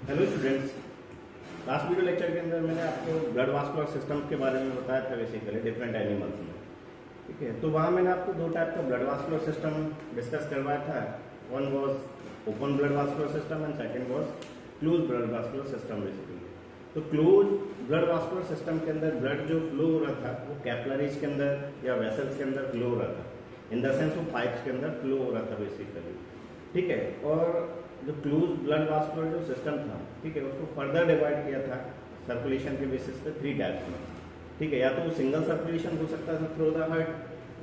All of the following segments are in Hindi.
Hello students. Last video lecture के अंदर मैंने आपको ब्लड वास्कुलर सिस्टम के बारे में बताया था, बेसिकली डिफरेंट एनिमल्स में। ठीक है, तो वहाँ मैंने आपको दो टाइप का ब्लड वास्कुलर सिस्टम डिस्कस करवाया था। One was open blood vascular system and second was close blood vascular system basically. तो क्लोज ब्लड वास्कुलर सिस्टम के अंदर ब्लड जो फ्लो हो रहा था वो कैपिलरीज के अंदर या वेसल्स के अंदर फ्लो हो रहा था, इन द सेंस वो पाइप्स के अंदर फ्लो हो रहा था बेसिकली। ठीक है, और जो क्लोज ब्लड वास्कुलर जो सिस्टम था, ठीक है, उसको फर्दर डिवाइड किया था सर्कुलेशन के बेसिस पे थ्री टाइप्स में। ठीक है, या तो वो सिंगल सर्कुलेशन हो सकता था थ्रू द हार्ट,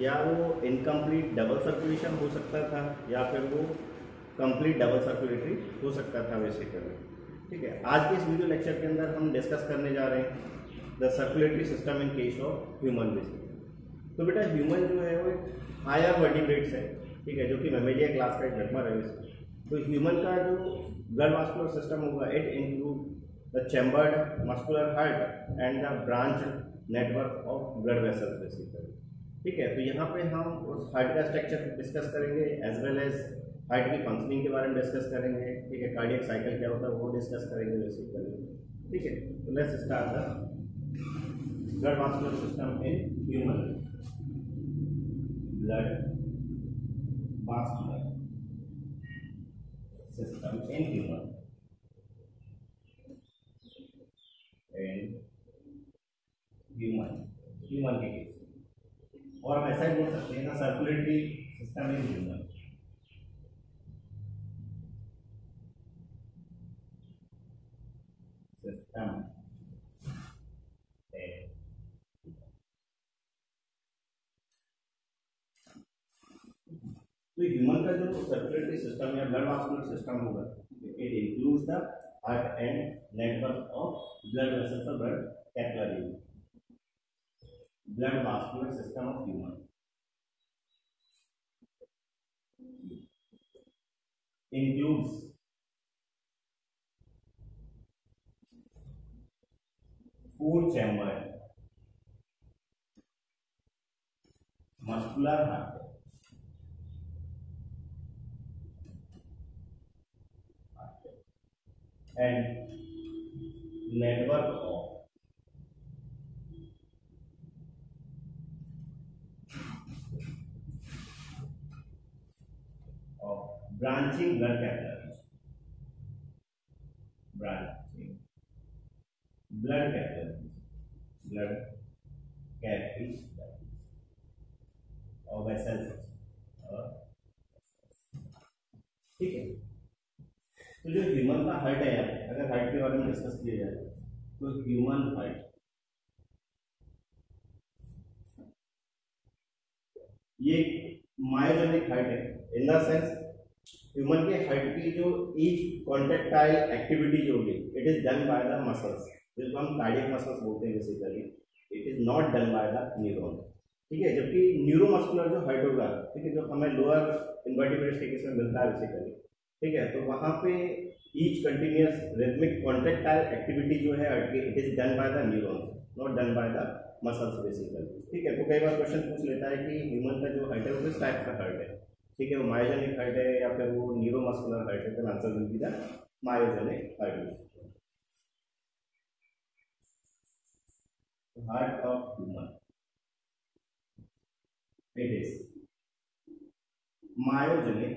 या वो इनकम्प्लीट डबल सर्कुलेशन हो सकता था, या फिर वो कंप्लीट डबल सर्कुलेटरी हो सकता था बेसिकली। ठीक है, आज के इस वीडियो लेक्चर के अंदर हम डिस्कस करने जा रहे हैं the circulatory system in case of human basically. तो बेटा ह्यूमन जो है वो एक हायर वर्टिब्रेट्स है, ठीक है, जो कि मैमेलिया क्लास का एक मेंबर है इसमें। तो ह्यूमन का जो ब्लड वास्कुलर सिस्टम होगा it include the chambered muscular heart and the branch network of blood vessels basically. ठीक है, तो यहाँ पे हम उस हार्ट का स्ट्रक्चर डिस्कस करेंगे एज वेल एज हार्ट की फंक्शनिंग के बारे में डिस्कस करेंगे। ठीक है, कार्डियक साइकिल क्या होता है वो डिस्कस करेंगे बेसिकली। ठीक है, तो let's start the blood vascular system in human. Blood vascular system in human के केस, और हम ऐसा ही बोल सकते हैं ना circulatory system in human. System तो ह्यूमन का जो सर्कुलेटरी सिस्टम या ब्लड वास्कुलर सिस्टम होगा, it includes the heart and network of blood vessels और blood capillary. Blood vascular system of human includes four chambered muscular heart and network of branching blood capillaries. Branching blood capillaries, blood capillaries और वेसल्स। ठीक है, तो जो ह्यूमन का हार्ट है यार, अगर हार्ट के बारे में डिस्कस किया जाए तो ह्यूमन हार्ट ये मायोजेनिक हार्ट है, इन द सेंस ह्यूमन के हार्ट की जो ईच कॉन्ट्रेक्टाइल एक्टिविटी जो होगी it is done by the muscles, जिसको हम कार्डियक मसल्स बोलते हैं basically. It is not done by the neuron. ठीक है, जबकि न्यूरोमस्कुलर जो हार्ट होगा, ठीक है, जो हमें लोअर इन्वर्टिब्रेट्स के केस में मिलता है बेसिकली। ठीक है, तो वहाँ पे each continuous rhythmic contractile activity जो है हार्ट की it is done by the neuron, not done by the muscles basically. ठीक है, तो कई बार क्वेश्चन पूछ लेता है कि ह्यूमन का जो हार्ट है वो किस टाइप का हार्ट है। ठीक है, वो मायोजेनिक हार्ट है या फिर वो न्यूरोमस्कुलर हार्ट है, तो answer will be the myogenic heart. Heart of human it is myogenic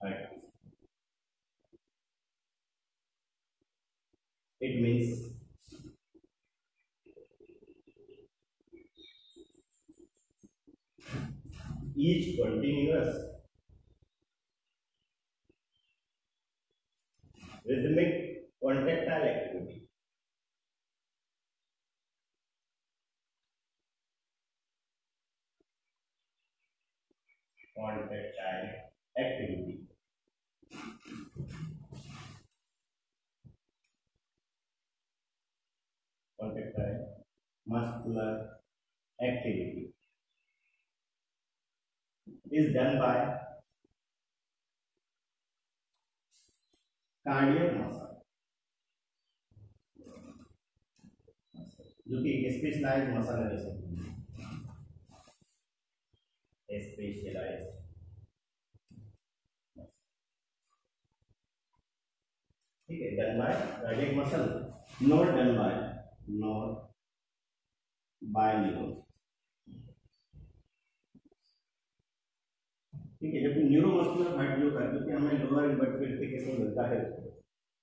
heart. It means each continuous rhythmic contractile activity contractile muscular activity is done by cardiac muscle, जो कि स्पेशलाइज्ड मसल है स्पेशलाइज्ड। ठीक है, done by cardiac muscle, not by neurons. ठीक है, जबकि न्यूरोमस्कुलर हार्ट जो है, क्योंकि हमें लोअर इन्वर्टेब्रेट के केस में मिलता है,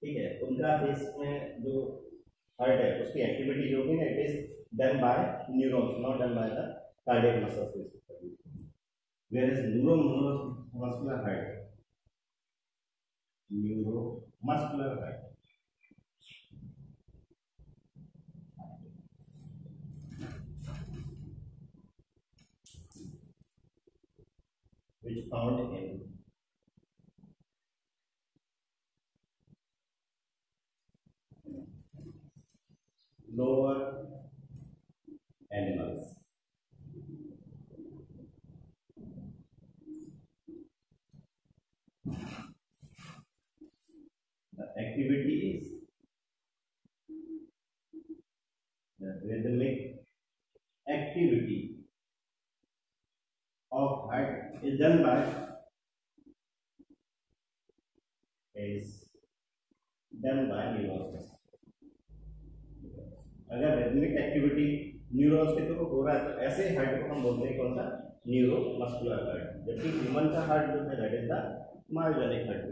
ठीक है, उनका फेस में जो हार्ट है उसकी एक्टिविटी जो होगी ना, it is done by neurons, not done by the cardiac muscles. Whereas neuromuscular heart, which found in lower animals. The activity is the rhythmic activity of heart is done by neurons. अगर रिदमिक एक्टिविटी न्यूरॉन्स के थ्रू हो रहा है तो ऐसे हार्ट को हम बोलते हैं कौन सा, न्यूरोमस्कुलर हार्ट। जबकि ह्यूमन का हार्ट जो है that is the myogenic heart.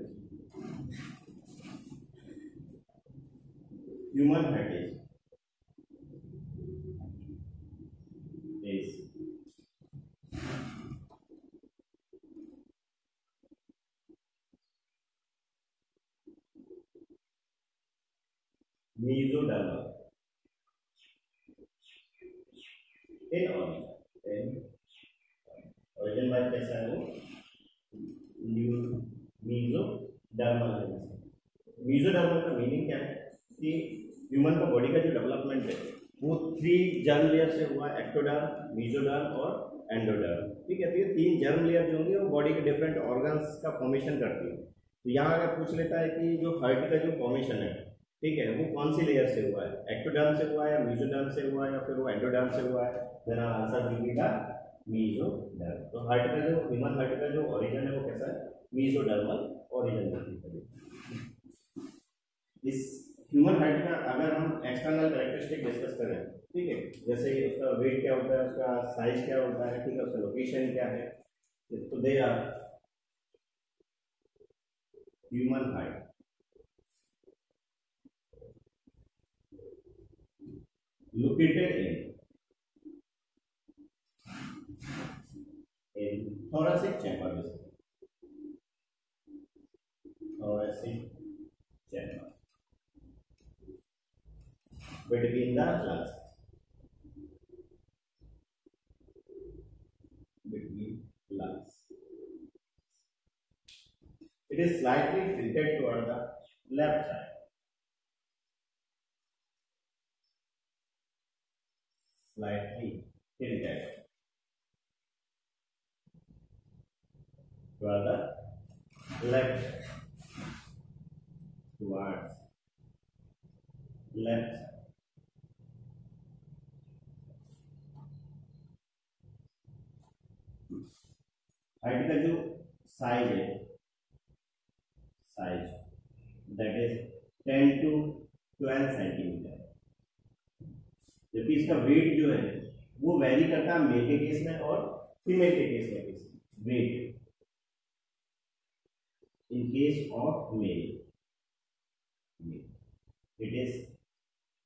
Human heart is mesodermal in origin बात कैसा है वो mesodermal है। mesodermal का मीनिंग क्या है कि ह्यूमन का बॉडी का जो डेवलपमेंट है वो 3 जर्म लेयर से हुआ, एक्टोडर्म, मेसोडर्म और एंडोडर्म। ठीक है, तो ये 3 जर्म लेयर जो होंगे वो बॉडी के डिफरेंट ऑर्गन्स का फॉर्मेशन करती है। तो यहाँ अगर पूछ लेता है कि जो हार्ट का जो फॉर्मेशन है, ठीक है, वो कौन सी लेयर से हुआ है, एक्टोडर्म से हुआ है या मेसोडर्म से हुआ है या फिर वो एंडोडर्म से हुआ है, then answer will be the mesoderm. तो हार्ट का जो ह्यूमन हार्ट का जो ओरिजिन है वो कैसा है, मेसोडर्मल ओरिजिन। इस ह्यूमन हार्ट का अगर हम एक्सटर्नल कैरेक्टरिस्टिक डिस्कस करें, ठीक है, जैसे उसका वेट क्या होता है, उसका साइज क्या होता है, ठीक है, उसका लोकेशन क्या है, तो they are human heart located in thoracic chamber, between the lungs, it is slightly tilted toward the left side, slightly tilted toward the left side, towards left side। Height का जो साइज है, size that is 10 to 12 centimetre, जबकि इसका वेट जो है वो वेरी करता है मेल के केस में और फीमेल के केस में। Weight in case of male it is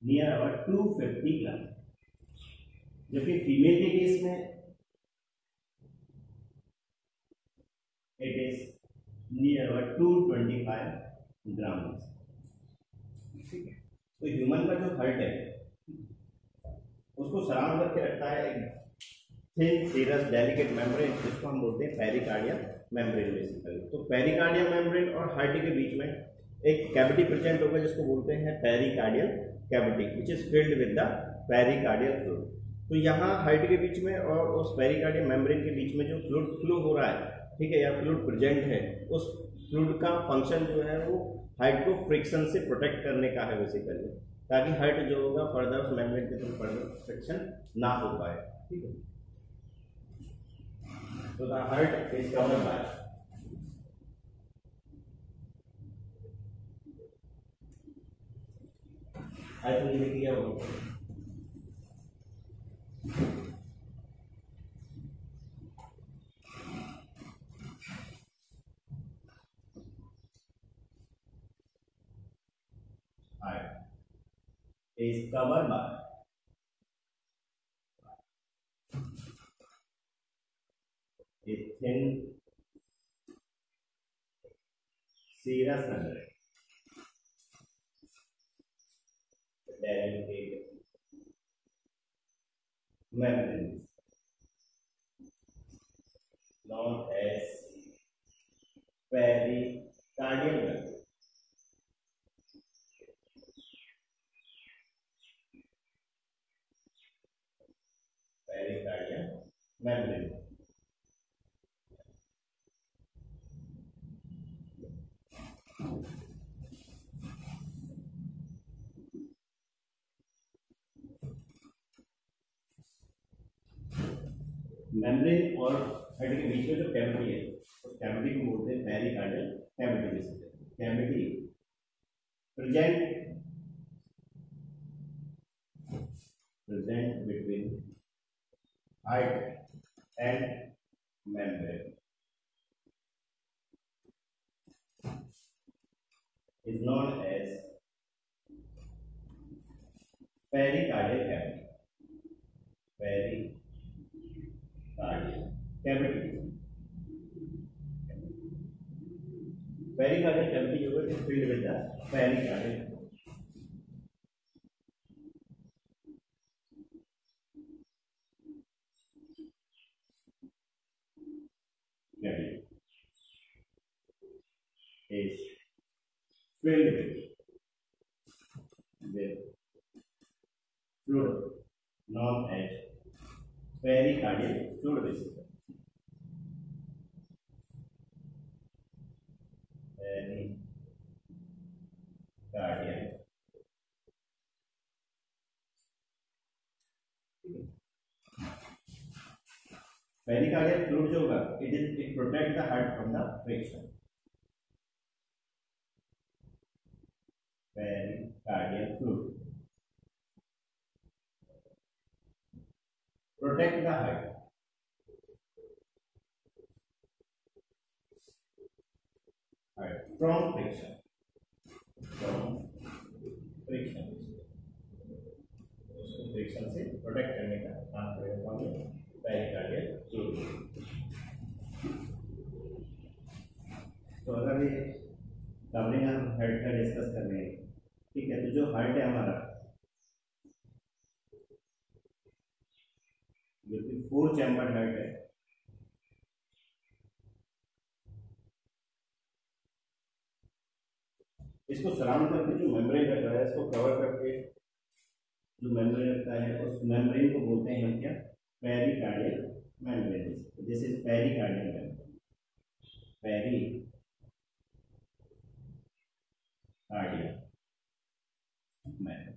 near about 250 gram, जबकि फीमेल के केस में it is near about 225 gram. ठीक है, तो ह्यूमन का जो हार्ट है उसको सराउंड करके रखता है एक थिन सीरस डेलिकेट मेम्ब्रेन, जिसको हम बोलते हैं पेरिकार्डियम मेम्ब्रेन बेसिकली। तो पेरिकार्डियम मेम्ब्रेन और हार्ट के बीच में एक कैविटी प्रेजेंट होगा जिसको बोलते हैं pericardial cavity, which is filled with the pericardial fluid. तो यहाँ हार्ट के बीच में और उस पेरिकार्डियम मेम्ब्रेन के बीच में जो फ्लूइड फ्लो हो रहा है, ठीक है, या फ्लूइड प्रेजेंट है, उस फ्लूइड का फंक्शन जो है वो हार्ट को फ्रिक्शन से प्रोटेक्ट करने का है बेसिकली, ताकि हार्ट जो होगा फर्दर उस मेम्ब्रेन के थ्रू फर्दर फ्रिक्शन ना हो पाए। ठीक है, तो the heart is covered by आज तो ये किया हो is covered by a thin serous membrane, delicate membrane known as pericardial membrane. Pericardial membrane. Membrane और हेड के बीच में जो कैविटी है उस कैविटी को बोलते हैं pericardial cavity. Cavity present between heart and membrane is known as pericardial cavity. Pericardial cavity जो है filled with the pericardial cavity is filled with fluid known as pericardial fluid vesicle. Pericardial pericardial fluid जो होगा it protect the heart from the friction. Pericardial fluid protect the heart from friction. उसको फ्रिक्शन से प्रोटेक्ट करने का काम करेगा कौन है? Pericardial fluid. तो अगर ये कवरिंग हम हार्ट का डिस्कस कर रहे हैं, ठीक है, तो जो हार्ट है हमारा जो कि 4 चैम्बर हार्ट है, इसको सराउंड करके जो मेम्ब्रेन रखा है, इसको कवर करके जो मेम्ब्रेन रखता है उस मेम्ब्रेन को बोलते हैं हम क्या? Pericardial membrane. This is pericardial membrane. Pericardial membrane,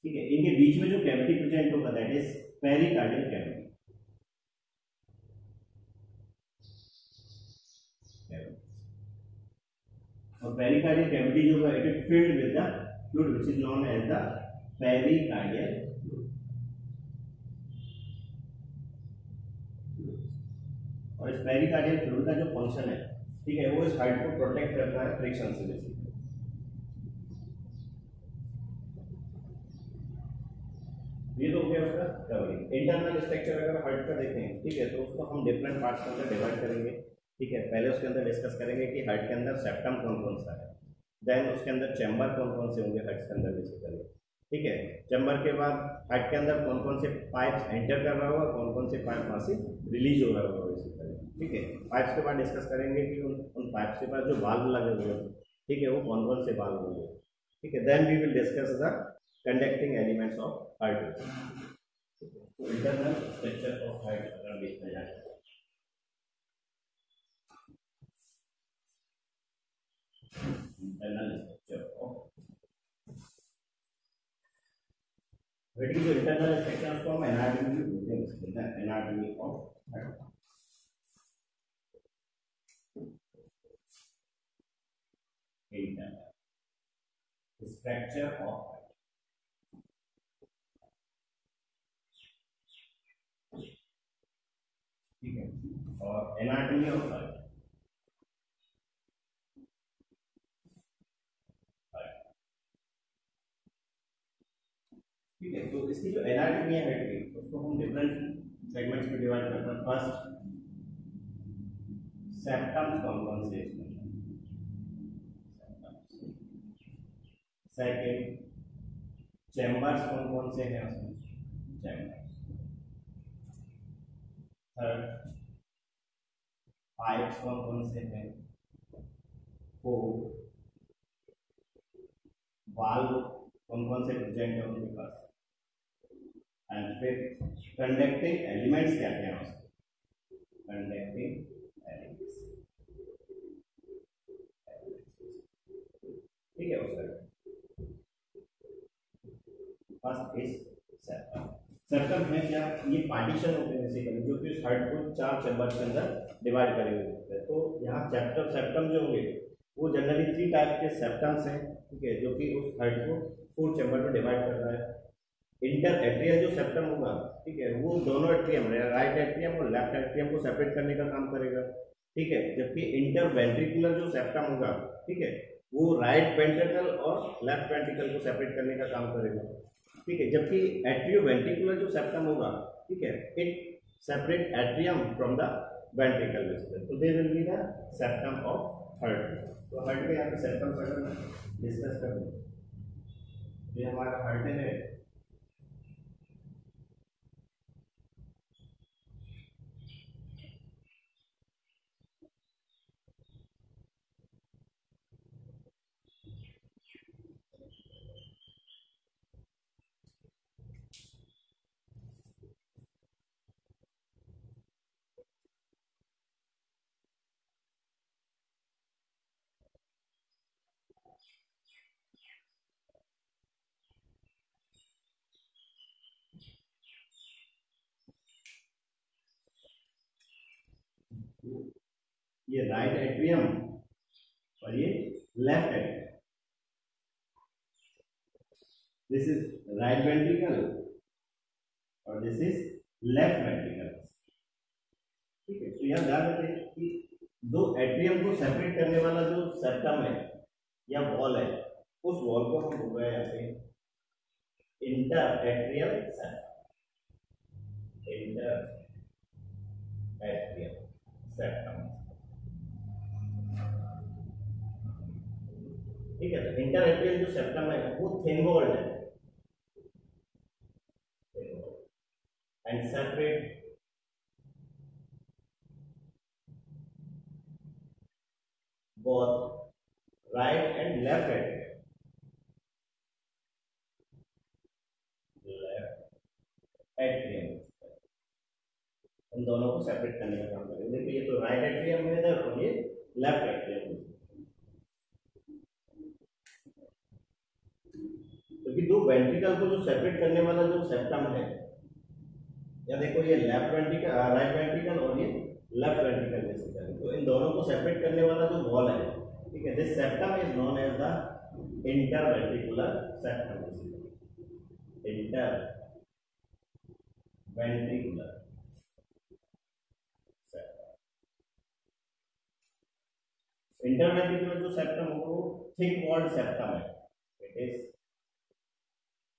ठीक है। इनके बीच में जो कैविटी प्रेजेंट होगा दैट इज पेरिकार्डियल कैविटी। और पेरिकार्डियल कैविटी जो है it is filled with the fluid which is known as the pericardial fluid. और इस पेरिकार्डियल फ्लूइड का जो फंक्शन है, ठीक है, वो इस हार्ट को प्रोटेक्ट करता है फ्रिक्शन से। बेसिकली ये तो हो गया उसका कवरिंग। इंटरनल स्ट्रक्चर अगर हार्ट का देखें, ठीक है, तो उसको हम डिफरेंट पार्ट्स के अंदर डिवाइड करेंगे, ठीक है। पहले उसके अंदर डिस्कस करेंगे कि हार्ट के अंदर सेप्टम कौन कौन सा है, देन उसके अंदर चैम्बर कौन कौन से होंगे हार्ट के अंदर बेसिकली, ठीक है। चैम्बर के बाद हार्ट के अंदर कौन कौन से पाइप्स एंटर कर रहा होगा, कौन कौन से पाइप वहाँ से रिलीज हो रहा होगा बेसिकली, ठीक है। पाइप्स के बाद डिस्कस करेंगे कि उन पाइप्स के पास जो वाल्व लगे हुए हैं, ठीक है, वो कौन कौन से वाल्व होंगे, ठीक है। Then we will discuss the conducting elements of heart. Internal structure of heart अगर देखा जाए, इंटरनल स्ट्रक्चर ऑफ हार्ट की जो इंटरनल स्ट्रक्चर उसको हम एनाटॉमी बोलते हैं, anatomy of heart. Internal structure of, ठीक है, और एनाटॉमी ऑफ हार्ट, ठीक है। तो इसकी जो एनाटॉमी है हेड की, उसको हम डिफरेंट सेगमेंट्स में डिवाइड करते हैं। फर्स्ट, सेप्टम्स कौन कौन से इसमें, सेकेंड, चैम्बर्स कौन कौन से हैं उसमें, चैम्बर्स, थर्ड, पाइप्स कौन कौन से हैं, फोर्थ, वाल्व कौन कौन से प्रेजेंट है उनके पास, एंड फिफ्थ, कंडक्टिंग एलिमेंट्स क्या क्या हैं उसके, कंडक्टिंग एलिमेंट्स, ठीक है। उसका फर्स्ट इज सर्कम। सर्कम है क्या, ये पार्टीशन होते हैं बेसिकली, जो कि उस हार्ट को 4 चैम्बर्स के अंदर डिवाइड करे हुए होते हैं। तो यहाँ चैप्टर सेप्टम जो होंगे वो जनरली 3 टाइप के सेप्टम्स हैं, ठीक है, जो कि उस हार्ट को 4 चैम्बर में डिवाइड कर रहा है। इंटर एट्रियल जो सेप्टम होगा, ठीक है, वो दोनों एट्रियम, राइट एट्रियम और लेफ्ट एट्रियम को सेपरेट करने का काम करेगा, ठीक है। जबकि इंटर वेंट्रिकुलर जो सेप्टम होगा, ठीक है, वो राइट वेंट्रिकल और लेफ्ट वेंट्रिकल को सेपरेट करने का काम करेगा, ठीक है। जबकि एट्रियो वेंट्रिकुलर जो सेप्टम होगा, ठीक है, it separate atrium from the ventricle vesicle, तो they will be the septum of heart. तो हार्ट में यहाँ पे सेप्टम अगर डिस्कस करें, ये हमारा हार्ट है, ये राइट एट्रियम और ये left atrium, this is right ventricle और दिस इज लेफ्ट वेंट्रिकल, ठीक है। तो यह ध्यान रखें कि दो एट्रियम को सेपरेट करने वाला जो सेप्टम है या वॉल है, उस वॉल को हम बोल रहे हैं यहाँ पे inter atrial septum, inter atrial septum, ठीक है। तो इंटर एट्रियल जो सेप्टम है वो थिन वॉल्ड है and separate both right and left atrium, left atrium, इन दोनों को सेपरेट करने का काम करेंगे। देखिए ये तो राइट एट्रियम है इधर और ये लेफ्ट एट्रियम है, क्योंकि दो वेंट्रिकल को जो सेपरेट करने वाला जो सेप्टम है, या देखो ये लेफ्ट वेंट्रिकल, राइट वेंट्रिकल और ये लेफ्ट वेंट्रिकल बेसिकली, तो इन दोनों को सेपरेट करने वाला जो वॉल है, ठीक है, this septum is known as the interventricular septum, interventricular septum. Interventricular जो सेप्टम है वो थिक वॉल्ड सेप्टम है, it is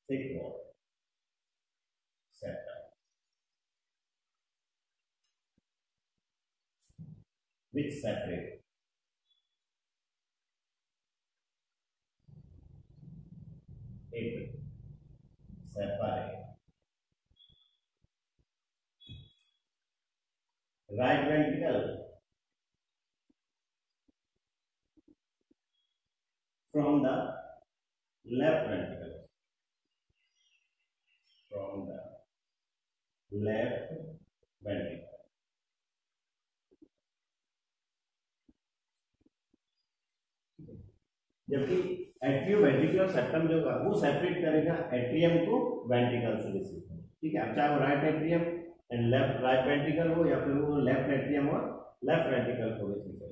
thick walled septum, which separate it separate right ventricle from the left ventricle, from the left ventricle, जबकि एट्रियो वेंट्रिकुलर सेप्टम जो होगा वो सेपरेट करेगा एट्रियम को वेंट्रिकल से बेसिकली, ठीक है। अब चाहे वो right atrium and left right ventricle हो या फिर वो लेफ्ट एट्रियम और लेफ्ट वेंट्रिकल हो बेसिकली,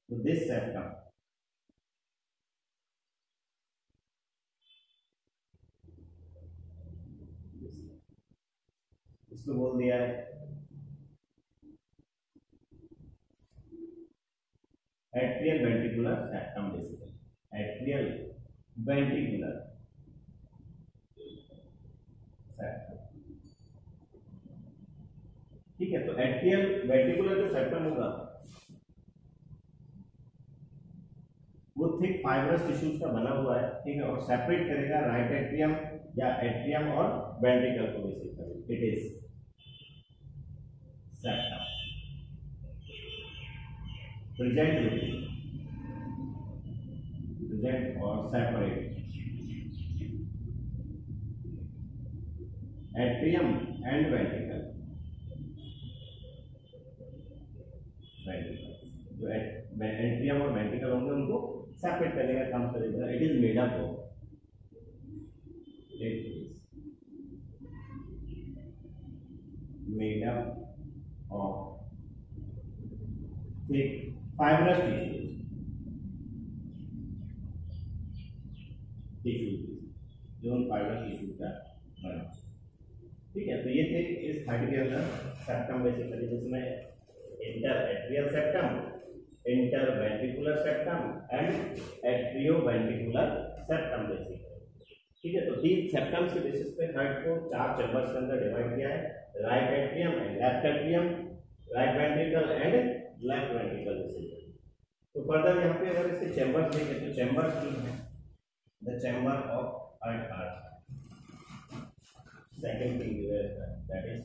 तो दिस सेप्टम इसको बोल दिया है atrial ventricular septum, basically atrial ventricular septum. ठीक है, तो एट्रियल वेंट्रिकुलर जो सेप्टम होगा वो थिक फाइब्रस टिश्यूज का बना हुआ है, ठीक है, और सेपरेट करेगा राइट एट्रियम या एट्रियम और वेंट्रिकल को, basically it is septum present or separate atrium and ventricle, जो एट्रियम और वेंट्रिकल होंगे उनको सेपरेट करने का काम करेगा। It is made up of thick fibrous tissues जो उन फाइब्रस टिश्यूज का बना। ठीक है, तो ये थे इस थर्ड के अंदर सेप्टम, बेसिकली जिसमें inter atrial septum, inter ventricular septum and atrio ventricular septum, basically. ठीक है, तो तीन सेप्टम्स के बेसिस पे हार्ट को चार चैम्बर्स के अंदर डिवाइड किया है, right atrium and left atrium, right ventricle and left ventricle, basically. तो फर्दर यहाँ पे अगर इसके चैम्बर्स देखें तो चैम्बर्स जो है the chamber of heart, second thing that is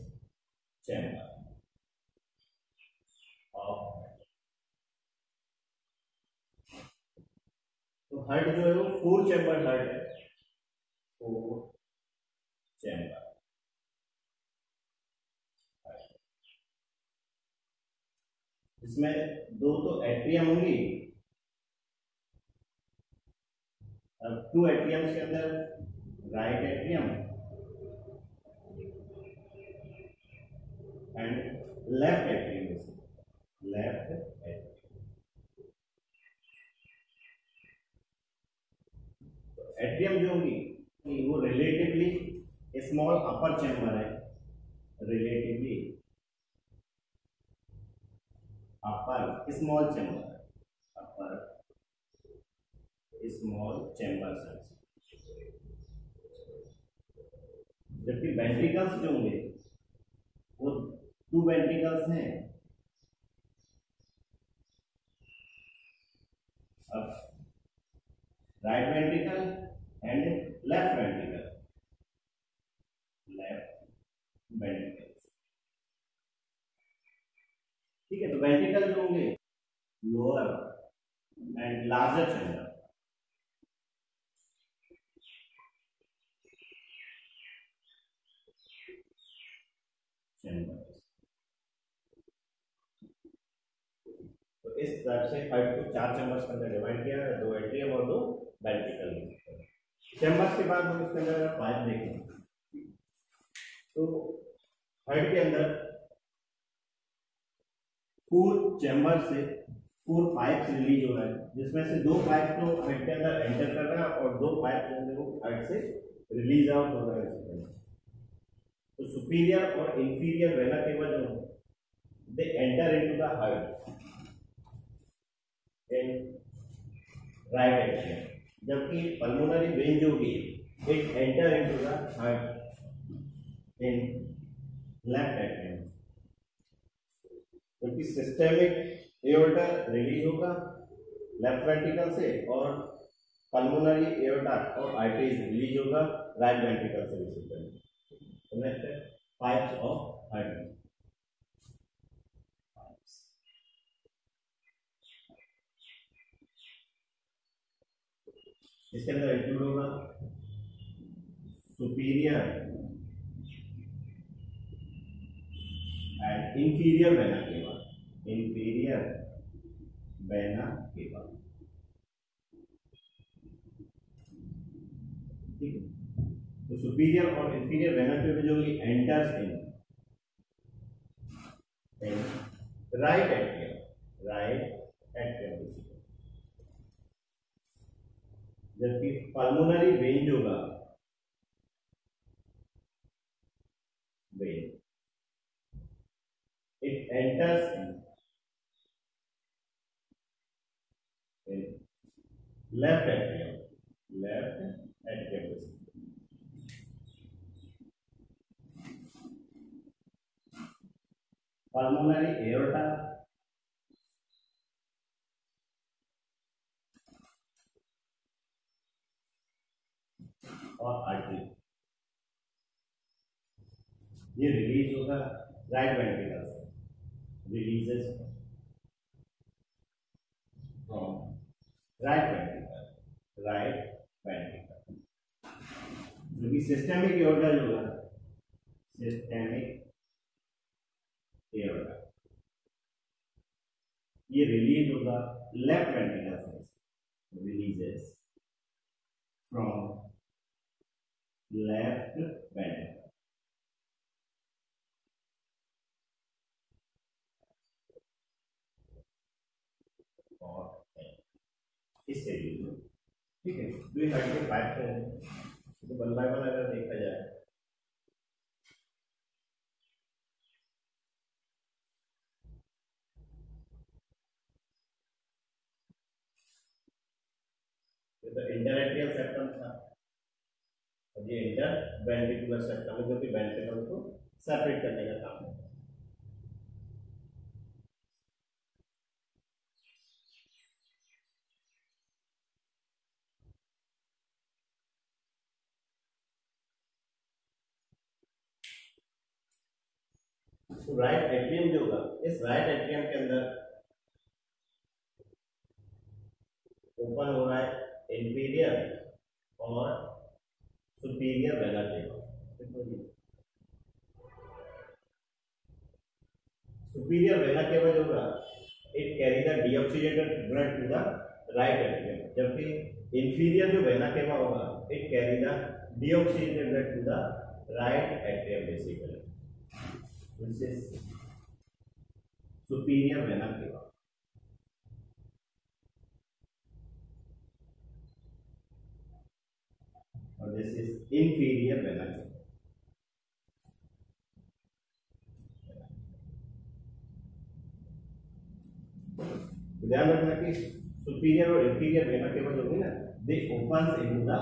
chamber of heart। तो हार्ट जो है वो 4 चैम्बर हार्ट है, 4 चैम्बर। इसमें दो तो एट्रियम होंगी, 2 एट्रियम्स के अंदर right atrium and left atrium, left atrium. Atrium जो होगी वो रिलेटिवली स्मॉल अपर चैम्बर है, रिलेटिवली अपर स्मॉल चैम्बर, अपर स्मॉल चैम्बर साइज। जबकि वेंट्रिकल्स जो होंगे वो 2 वेंट्रिकल्स हैं, अब right ventricle and left ventricle, left ventricle. ठीक है, तो वेंट्रिकल जो होंगे लोअर एंड लार्जर चैम्बर, तो इस तरह से हार्ट को 4 चैम्बर्स के अंदर डिवाइड किया है, 2 एट्रियम और 2 वेंट्रिकल चैम्बर्स के बाद हम इसके अंदर पाइप देखें तो हार्ट के अंदर 4 चैम्बर से 4 पाइप्स रिलीज हो रहा है, जिसमें से 2 पाइप तो हार्ट के अंदर एंटर कर रहा है और 2 पाइप जो है वो हार्ट से रिलीज आउट हो रहा है। तो सुपीरियर और इंफीरियर वेना केवा जो they enter into the heart in right atrium, जबकि पल्मोनरी वेन जो होगी it enter into the heart in left atrium. क्योंकि सिस्टेमिक एओर्टा रिलीज होगा लेफ्ट वेंट्रिकल से और पल्मोनरी एओर्टा और आर्टरीज रिलीज होगा राइट वेंट्रिकल से। पाइप्स ऑफ हार्ट, इसके अंदर इंक्लूड होगा superior and inferior vena cava, inferior vena cava. ठीक है, तो सुपीरियर और इंफीरियर वेना केवा जो enters in right atrium, right atrium, जबकि पल्मोनरी वेन जो होगा when it enters in left atrium, pulmonary aorta और आर्टरी, ये रिलीज होगा राइट वेंट्रिकल से, रिलीजेस फ्रॉम राइट वेंट्रिकल, जो कि सिस्टेमिक एओर्टा जो होगा, सिस्टेमिक एओर्टा, ये रिलीज होगा लेफ्ट वेंट्रिकल से, रिलीजेस फ्रॉम लेफ्ट वेंट्रिकल। और इससे ठीक है, दो साइड के पाइप हैं, तो वन बाय वन अगर देखा जाए तो इंटरएट्रियल सेप्टम था और ये इंटर वेंट्रिकुलर सेप्टम है, जो कि वेंट्रिकल्स को सेपरेट करने का काम करता है। तो राइट एट्रियम जो होगा, इस राइट एट्रियम के अंदर ओपन हो रहा है इंफीरियर और superior vena cava. Superior vena cava जो होगा, it carry the deoxygenated blood to the right atrium, जबकि इंफीरियर जो वेना केवा होगा, it carry the deoxygenated blood to the right atrium basically, which is superior vena cava, और this is inferior vena cava। ध्यान रखना कि सुपीरियर और इंफीरियर वेना केवा जो होगी ना, दे opens into the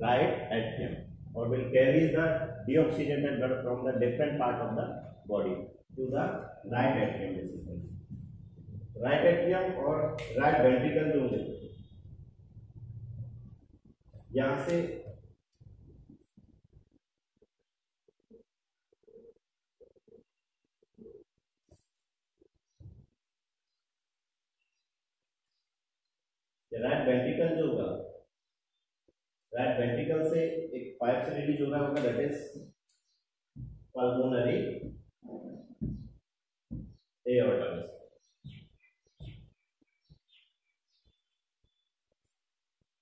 right atrium or will carry the deoxygenated blood from the different part of the body to the right atrium basically। Right atrium और राइट वेंट्रिकल जो है, यहां से राइट वेंट्रिकल जो होगा, राइट वेंट्रिकल से एक पाइप से रिलीज होगा, दैट इज पल्मोनरी एओर्टा,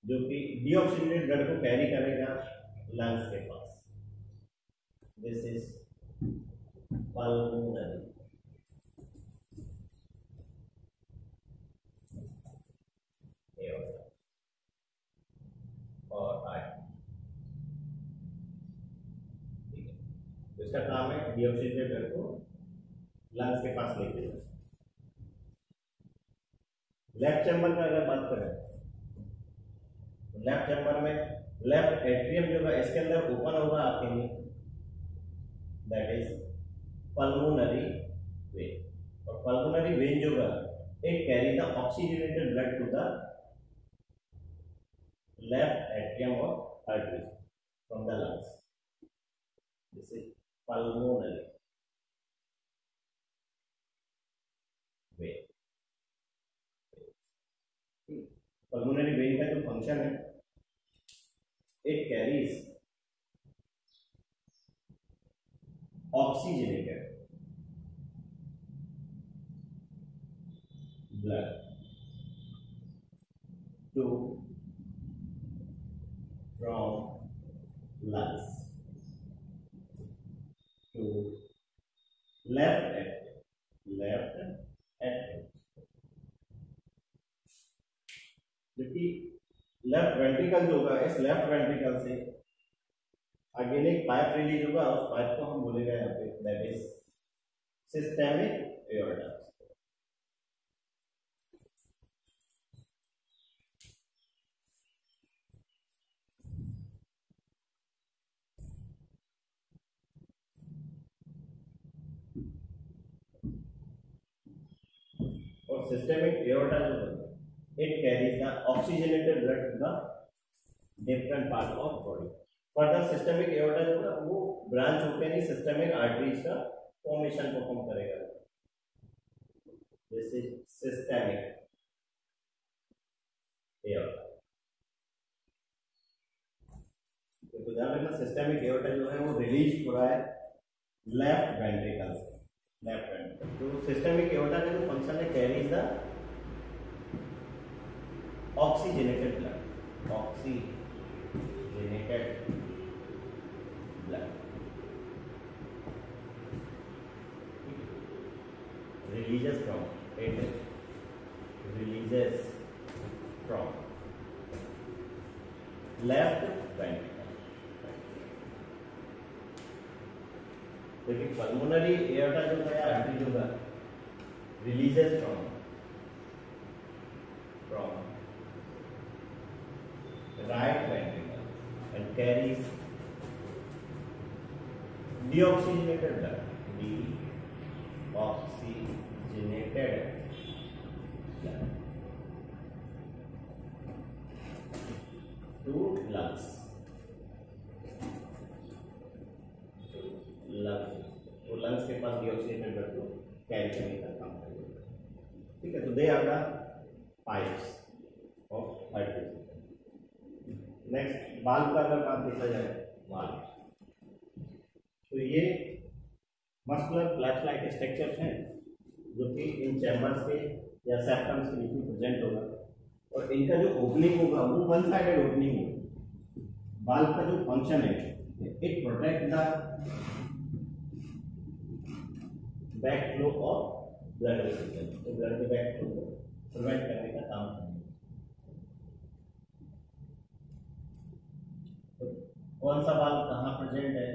जो कि डीऑक्सीजेनेटेड ब्लड को कैरी करेगा लंग्स के पास। दिस इज पल्मोनरी एओर्टा और आर्टरी, ठीक है। तो इसका काम है डीऑक्सीजेनेटेड ब्लड को लंग्स के पास लेके जाना। लेफ्ट चैम्बर का अगर बात करें, लेफ्ट चैम्बर में लेफ्ट एट्रियम जो है, इसके अंदर ओपन होगा आपके, दैट इज पल्मोनरी वेन, और पल्मोनरी वेन जो है, it carry the oxygenated blood to the left atrium of artery from the lungs. This is pulmonary vein. Pulmonary vein का जो फंक्शन है, it carries oxygenated blood to from lungs to left atrium, जबकि लेफ्ट वेंट्रिकल जो होगा, इस लेफ्ट वेंट्रिकल से अगेन एक पाइप रिलीज होगा, उस पाइप को हम बोलेगा यहाँ पे दैट इज सिस्टेमिक एओर्टा। और सिस्टेमिक एओर्टा जो होता है it carries the oxygenated blood to the different part of body. Further systemic aorta जो है वो ब्रांच होकर नहीं सिस्टेमिक आर्टरीज का फॉर्मेशन परफॉर्म करेगा। This is systemic aorta. तो ध्यान रखना सिस्टेमिक एओर्टा जो है वो रिलीज हो रहा है लेफ्ट वेंट्रिकल से। लेफ्ट वेंट्रिकल तो सिस्टेमिक एओर्टा का जो फंक्शन है carries the oxygenated blood. Oxygenated blood releases from it releases from left ventricle। लेकिन पल्मोनरी एओर्टा जो है आर्टरी जो है releases from right ventricle and carries deoxygenated blood, deoxygenated blood to lungs, तो लंग्स के पास डीऑक्सीजनेटेड ब्लड को कैरी करने का काम करेगा। ठीक है, तो they are the pipes of heart physical. Next valve का अगर बात देखा जाए, वाल्व तो ये मस्कुलर फ्लैश लाइक स्ट्रक्चर्स हैं जो कि इन चैम्बर्स के या सेप्टम्स के बीच में प्रेजेंट होगा और इनका जो ओपनिंग होगा वो वन साइडेड ओपनिंग होगा। वाल्व का जो फंक्शन है it protect the back flow of blood vessels, तो ब्लड के बैक फ्लो को प्रिवेंट करने का काम करेगा। तो कौन सा वाल्व कहाँ प्रेजेंट है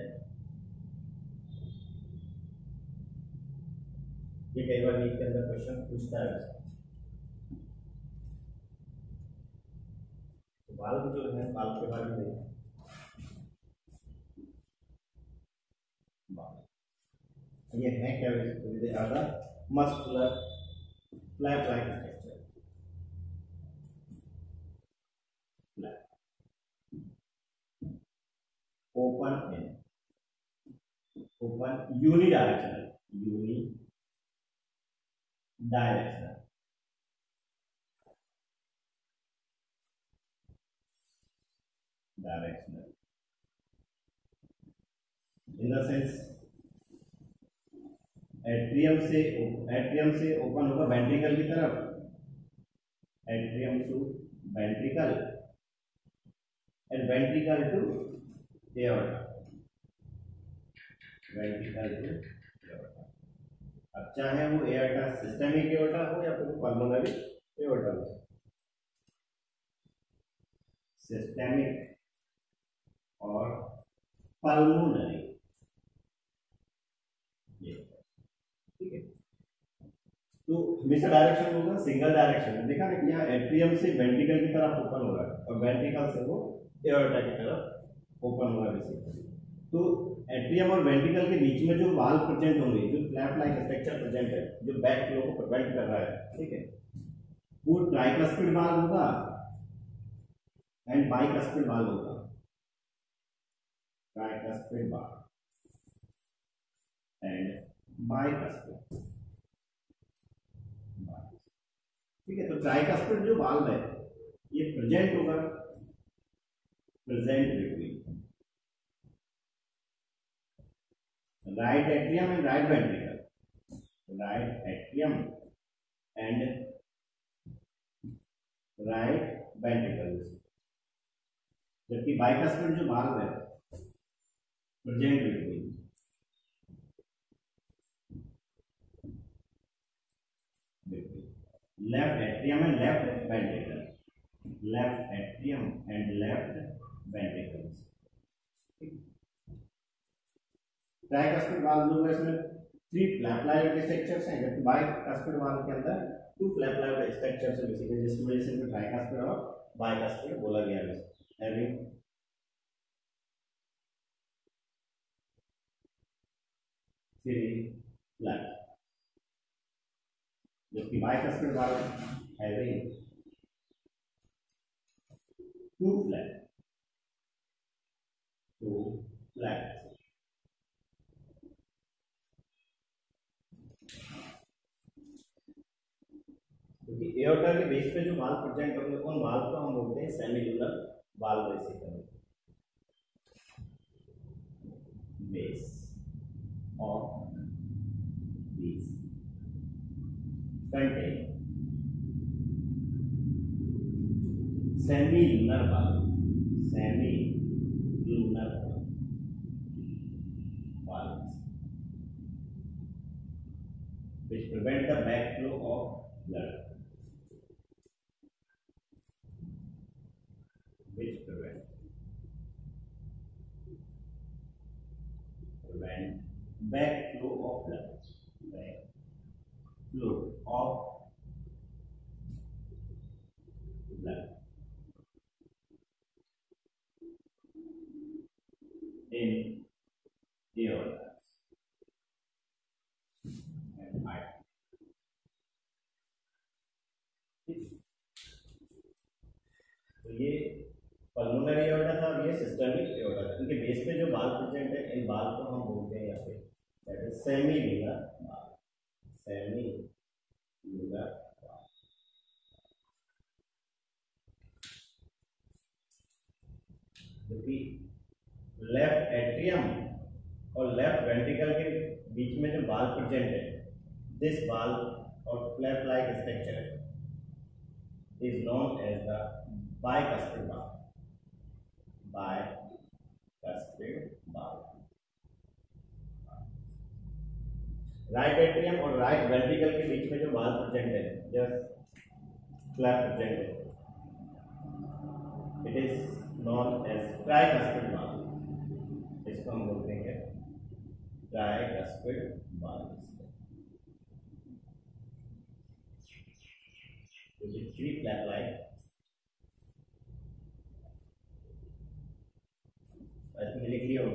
ये कई बार नीट के अंदर क्वेश्चन पूछता है। तो वाल्व जो है वाल्व के बारे में ये है क्या, they are the muscular flap like structure. Open unidirectional in the sense atrium से ओपन होगा वेंट्रिकल की तरफ, atrium to ventricle and ventricle to aorta, ventricle to aorta. अब चाहे वो एओर्टा सिस्टेमिक एओर्टा हो या फिर पल्मोनरी एओर्टा हो, सिस्टेमिक और पल्मोनरी, ठीक है। तो हमेशा डायरेक्शन होगा सिंगल डायरेक्शन। देखा ना कि यहाँ एट्रियम से वेंट्रिकल की तरफ ओपन होगा और वेंट्रिकल से वो एओर्टा की तरफ ओपन होगा बेसिकली। तो एट्रियम और वेंट्रिकल के बीच में जो वाल्व प्रेजेंट होंगे, जो फ्लैप लाइक स्ट्रक्चर प्रेजेंट है जो बैक फ्लो को प्रिवेंट कर रहा है, ठीक है, वो ट्राइकस्पिड वाल्व होगा एंड बाइकस्पिड वाल्व होगा। ट्राइकस्पिड वाल्व एंड बाइकस्पिड, ठीक है। तो ट्राइकस्पिड जो वाल्व है ये प्रेजेंट होगा present between right atrium and right ventricle, right atrium and right ventricle. जबकि बाइकस्पिड जो वाल्व है present between left atrium and left ventricle, left atrium and left ventricles. Tricuspid valve जो है इसमें 3 फ्लैप लाइव स्ट्रक्चर्स हैं, जबकि बाइकास्पिड वाल्व के अंदर 2 फ्लैप लाइव स्ट्रक्चर्स है बेसिकली, जिसकी वजह से इनको ट्राइकास्पिड और बाइकास्पिड बोला गया है। हैविंग 3 फ्लैप, जबकि bicuspid valve having 2 flap, 2 flap. क्योंकि एओर्टा के बेस पे जो वाल्व प्रेजेंट होंगे उन वाल्व को हम बोलते हैं semilunar valve basically. Base of these contain semilunar valve, semilunar valves which prevent the backflow of blood, which prevent backflow of blood, backflow of blood in aorta and heart. तो ये पल्मोनरी एओर्टा था और ये सिस्टमिक एओर्टा था। इनके बेस पे जो वाल्व प्रेजेंट है, इन वाल्व को हम बोलते हैं यहाँ पे that is semilunar valve, semilunar valve. क्योंकि लेफ्ट एट्रियम और लेफ्ट वेंट्रिकल के बीच में जो वाल्व प्रेजेंट है, दिस वाल्व और flap like structure is known as the bicuspid valve, bicuspid valve। Right atrium और राइट वेंट्रिकल के बीच में जो वाल्व प्रेजेंट है, जस्ट फ्लैप प्रेजेंट है, it is known as tricuspid valve. इसको हम बोलते हैं tricuspid valve. Three flap like, लिख लिया हो।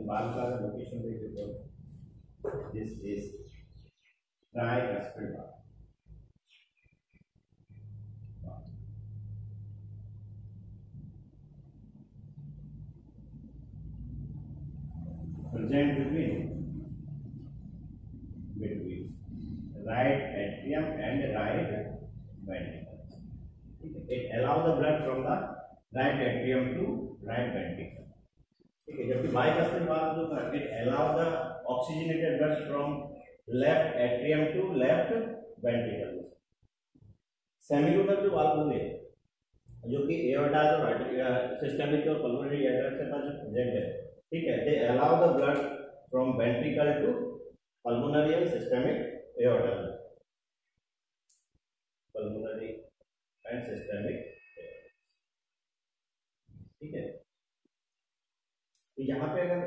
बाल का लोकेशन देख लो, this is tricuspid valve. present between right atrium and right ventricle. It allows the blood from the right atrium to right ventricle. ठीक है, जबकि बाइकस्पिड वाल्व जो था, it allows the oxygenated blood from left atrium to left ventricle. Semilunar जो वाल्व होंगे, जो कि एओर्टा और सिस्टमिक और पल्मोनरी एओर्टा के पास जो प्रेजेंट है, ठीक है, they allow the blood from ventricle to pulmonary and systemic aorta, pulmonary and systemic, ठीक है। तो यहाँ पे अगर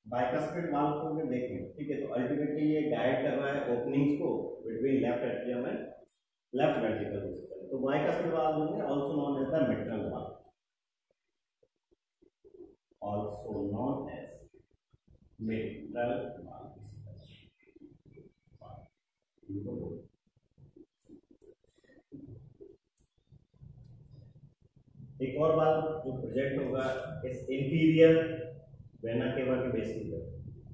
बाइकस्पिड वाल्व को अगर देखें, ठीक है, तो अल्टीमेटली ये गाइड कर रहा है ओपनिंग्स को between left atrium and left ventricle. तो बाइकस्पिड वाल्व है also known as the mitral valve, also known as mitral valve। एक और वाल्व जो प्रेजेंट होगा इस इंफीरियर वेना केवा के बेसिस पर,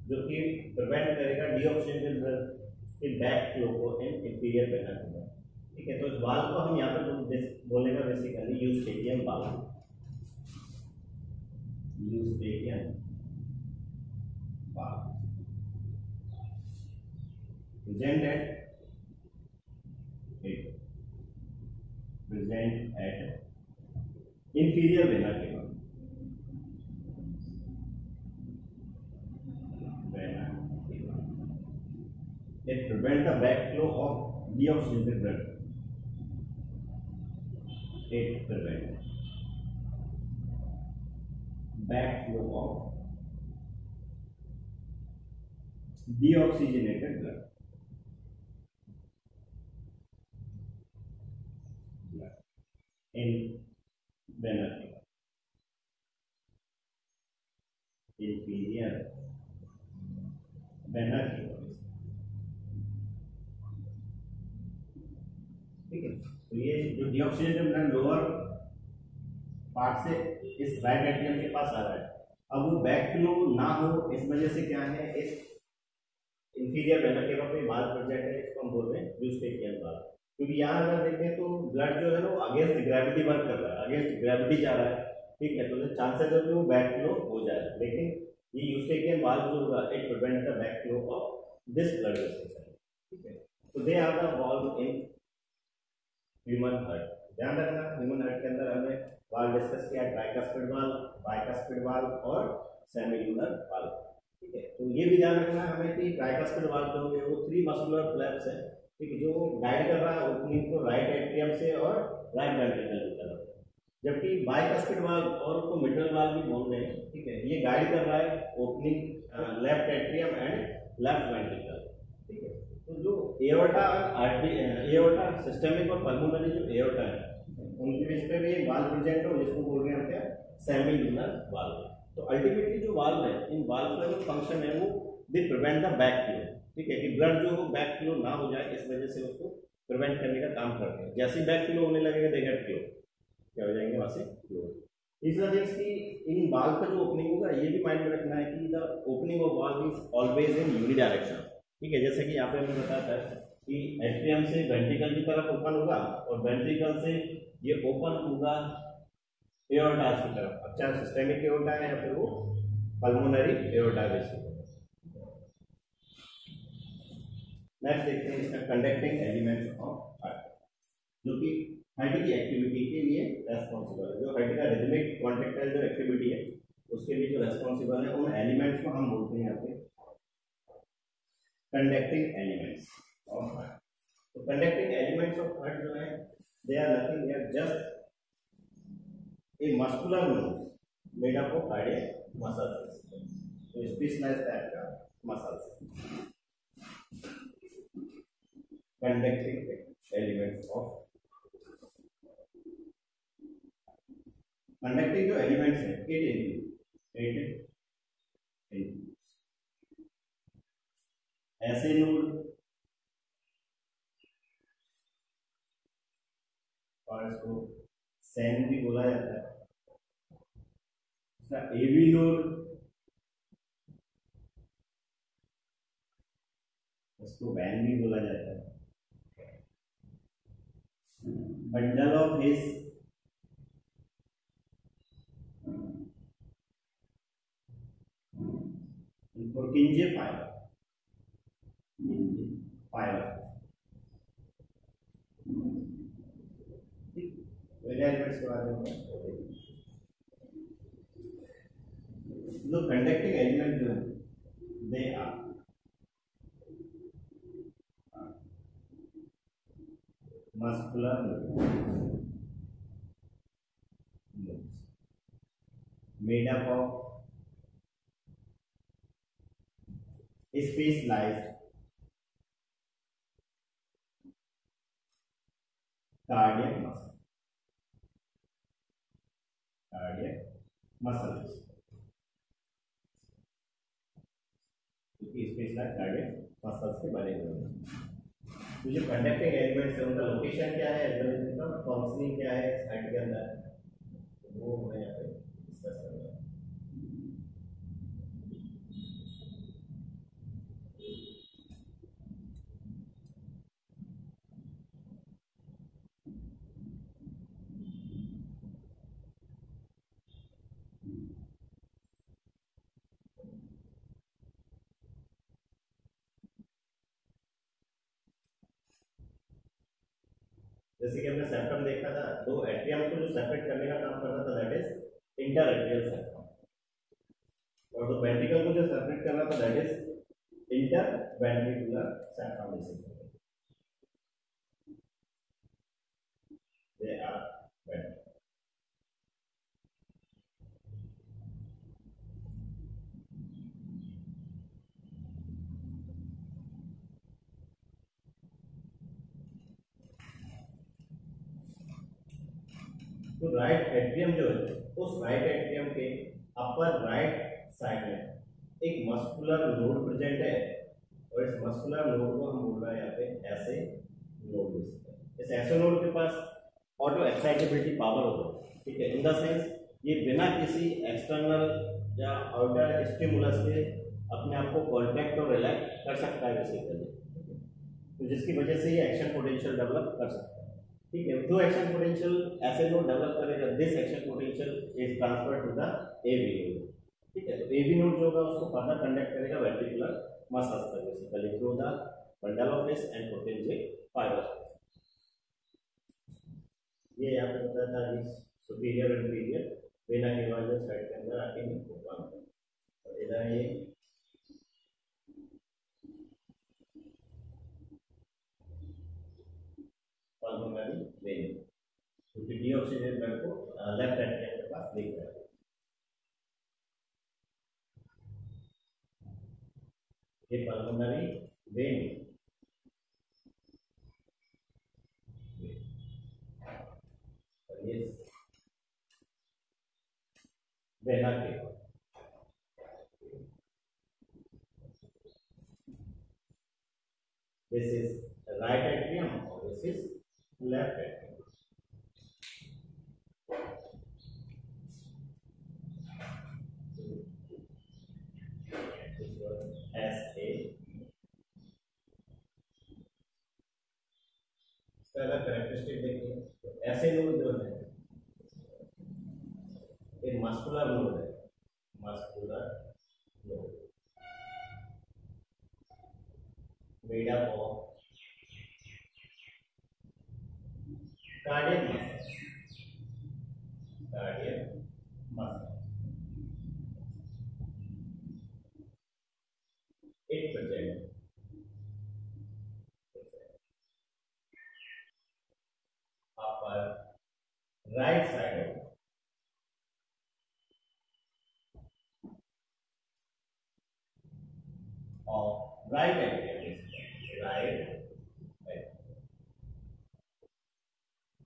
जो कि प्रिवेंट करेगा डीऑक्सीजनेटेड ब्लड के बैक फ्लो को इन इंफीरियर वेना केवा, ठीक है। तो इस वाल्व को हम यहाँ पे बोलेगा basically Eustachian valve, Eustachian valve, present at inferior vena cava, it prevents the backflow of deoxygenated blood, it prevents backflow of deoxygenated blood in vena cava, inferior vena cava। ठीक है, तो ये जो डीऑक्सीजनेटेड ब्लड लोअर पार्ट से इस राइट एट्रियम के पास आ रहा है, अब वो बैक फ्लो ना हो इस वजह से क्या है, इस इंफीरियर वेना केवा पे वाल्व प्रेजेंट है, इसको हम बोल रहे हैं यूस्टेकियन वाल्व। क्योंकि यहाँ अगर देखें तो ब्लड जो है ना अगेंस्ट ग्रेविटी वर्क कर रहा है, अगेंस्ट ग्रेविटी जा रहा है। ठीक है, तो चांसेस है कि वो बैक फ्लो हो जाए, लेकिन ये यूस्टेकियन वाल्व जो होगा it prevent the back flow of this blood vessels. ठीक है, तो they are the valve in human heart. ध्यान रखना, ह्यूमन हार्ट के अंदर हमने वाल्व डिस्कस किया, ट्राइकस्पिड वाल्व, बाइकस्पिड वाल्व और सेमिल्यूनर वाल्व। ठीक है, तो ये भी ध्यान रखना हमें कि ट्राइकस्पिड वाल्व जो है वो 3 मस्कुलर फ्लैप्स है, ठीक है, जो गाइड कर रहा है ओपनिंग को राइट एट्रियम से और राइट वेंट्रिकल की तरफ, जबकि बाइकस्पिड वाल्व और उसको मिडल वाल्व भी बोल रहे हैं। ठीक है, ये गाइड कर रहा है opening left atrium and left ventricle. ठीक है, तो जो एओर्टा एओर्टा सिस्टमिक और पल्मोनरी जो एओर्टा है उनके बीच पे भी एक वाल्व प्रेजेंट है जिसको बोल रहे हैं क्या, सेमिल्यूनर वाल्व। तो अल्टीमेटली जो वाल्व है, इन वाल्व का जो फंक्शन है वो they prevent the back flow. ठीक है, कि ब्लड जो हो बैक फ्लो ना हो जाए, इस वजह से उसको प्रिवेंट करने का काम करते हैं। जैसे ही बैक फ्लो होने लगेगा दे गेट फ्लो, क्या हो जाएंगे वहां से फ्लो। तीसरा चीज की इन वाल्व का जो ओपनिंग होगा ये भी माइंड में रखना है कि the opening of valve is always in unidirection. ठीक है, जैसे कि यहाँ पे हमें बताया था कि एट्रियम से वेंट्रिकल की तरफ ओपन होगा और वेंट्रिकल से ये ओपन होगा एओर्टा की तरफ। अच्छा, सिस्टेमिक एओर्टा है या फिर वो पल्मोनरी एओर्टा बेसिक। नेक्स्ट देखते हैं इसका कंडक्टिंग एलिमेंट्स ऑफ हार्ट, जो कि हार्ट की एक्टिविटी के लिए रेस्पॉन्सिबल है। जो हार्ट का रिदमिक कॉन्ट्रैक्टाइल जो एक्टिविटी है उसके लिए जो रेस्पॉन्सिबल है, उन एलिमेंट्स को हम बोलते हैं यहाँ पे कंडक्टिंग एलिमेंट्स ऑफ हार्ट। तो कंडक्टिंग एलिमेंट्स ऑफ हार्ट जो है they are nothing, they are just a muscular nose made up of cardiac muscles, तो स्पेशलाइज्ड टाइप का muscles. Conducting elements of conducting जो एलिमेंट्स हैं इट इंक्लूड्स ऐसे नोड और इसको सैन भी बोला जाता है, एबी नोड, उसको वैन भी बोला जाता है, bundle of His Purkinje fibre, fibre elements के बारे में। जो कंडक्टिंग एलिमेंट जो है they are muscular nodes made up of specialized cardiac muscles, क्योंकि स्पेशलाइज्ड कार्डियक मसल्स के बने हुए हैं। तो जो कंडक्टिंग एलिमेंट्स है उनका लोकेशन क्या है, उनका फंक्शनिंग क्या है साइड के अंदर, वो हमें यहाँ पे डिस्कस करना है। जैसे कि हमने सेप्टम देखा था, दो एट्रियम्स को जो सेपरेट करने का काम करता था that is inter atrial septum, और दो वेंट्रिकल को जो सेपरेट कर रहा था that is inter ventricular septum. They are तो राइट एट्रियम जो है उस राइट एट्रियम के अपर राइट साइड में एक मस्कुलर नोड प्रेजेंट है और इस मस्कुलर नोड को हम बोल रहे हैं यहाँ पे ऐसे नोड। इस ऐसे नोड के पास ऑटो एक्साइटेबिलिटी पावर होगा, ठीक है, इन द सेंस ये बिना किसी एक्सटर्नल या आउटर स्टिमुलस के अपने आप को कॉन्ट्रैक्ट और रिलैक्स कर सकता है बेसिकली, तो जिसकी वजह से ये एक्शन पोटेंशियल डेवलप कर सकता है। ठीक है, जो action potential SA node develop करेगा, this action potential is transferred to the AV node. ठीक है, तो एवी नोड जो होगा उसको फर्दर कंडक्ट करेगा वेंट्रिकुलर मसल्स तक basically through the bundle of His and potential fibres. ये यहाँ पे बताया था कि सुपीरियर और इंफीरियर वेना के बाद जो साइड के अंदर आके इनको काम करता है। और इधर ये पल्मोनरी वेन क्योंकि डीऑक्सीजन ब्लड को लेफ्ट एट्रियम के पास लेकर जाता है। ये पल्मोनरी वेन और ये वेना के this is right atrium or this is left atrium. This was SA. इसका अगर कैरेक्टरिस्टिक देखिए तो ऐसे नोड जो है एक मस्कुलर नोड है, muscular node made up of cardiac muscles, cardiac muscles. It presents upper right side of right atrium, right atrium.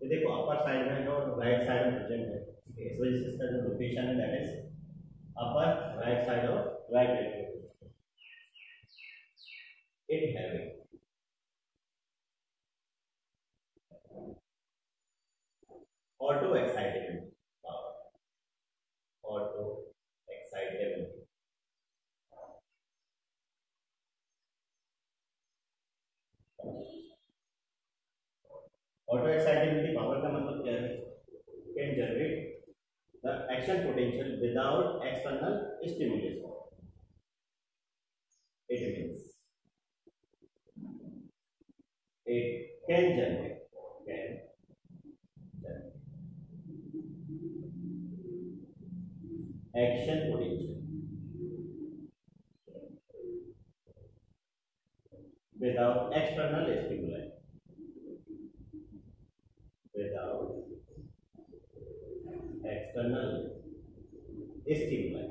ये देखो अपर साइड में है और राइट साइड में प्रेजेंट है, ठीक है, इस वजह से इसका जो लोकेशन है that is upper right side of right atrium. It having auto excitability power, auto excitability auto excitability power का मतलब क्या है? Can generate the action potential without external stimulation. It means it can generate action potential without external stimuli, without external stimuli.